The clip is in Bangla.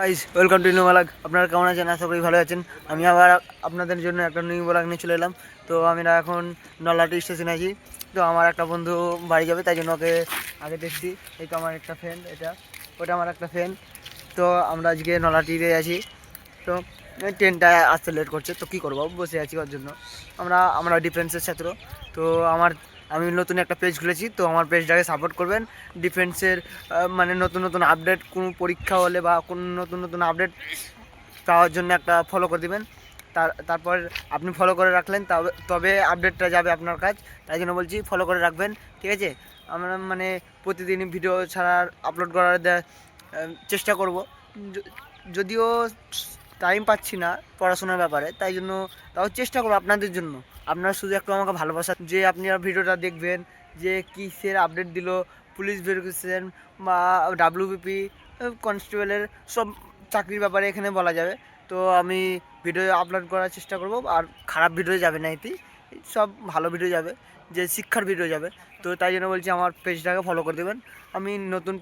Guys welcome to new blog. আপনারা কেমন আছেন? আশা করি ভালো আছেন। আমি আবার আপনাদের জন্য একটা নিউ ব্লগ নিয়ে চলে এলাম। তো আমরা এখন নলাটি স্টেশনে আছি। তো আমার একটা বন্ধু বাড়ি যাবে, তাই জন্য ওকে আগে দেখছি। এই তো আমার একটা ফ্রেন্ড, ওটা আমার একটা ফ্রেন্ড। তো আমরা আজকে নলাটিতে আছি। তো ট্রেনটা আসতে লেট করছে, তো কী করবো, বসে আছি ওর জন্য। আমরা ডিফেন্সের ছাত্র। তো আমি নতুন একটা পেজ খুলেছি, তো আমার পেজটাকে সাপোর্ট করবেন। ডিফেন্সের মানে নতুন নতুন আপডেট, কোনো পরীক্ষা হলে বা কোনো নতুন নতুন আপডেট পাওয়ার জন্য একটা ফলো করে দিবেন। তারপর আপনি ফলো করে রাখলেন, তবে আপডেটটা যাবে আপনার কাজ। তাই জন্য বলছি ফলো করে রাখবেন, ঠিক আছে? আমরা মানে প্রতিদিন ভিডিও ছাড়ার আপলোড করার চেষ্টা করব। যদিও টাইম পাচ্ছি না পড়াশোনার ব্যাপারে, তাই জন্য তাও চেষ্টা করবো আপনাদের জন্য। আপনারা শুধু একটু আমাকে ভালোবাসা, যে আপনারা ভিডিওটা দেখবেন, যে কিসের আপডেট দিল, পুলিশ ভেরিফিকেশন বা ডাব্লিউবিপি, কনস্টেবলের সব চাকরির ব্যাপারে এখানে বলা যাবে। তো আমি ভিডিও আপলোড করার চেষ্টা করব, আর খারাপ ভিডিও যাবে না, এটি সব ভালো ভিডিও যাবে, যে শিক্ষার ভিডিও যাবে। তো তাই জন্য বলছি আমার পেজটাকে ফলো করে দেবেন। আমি নতুন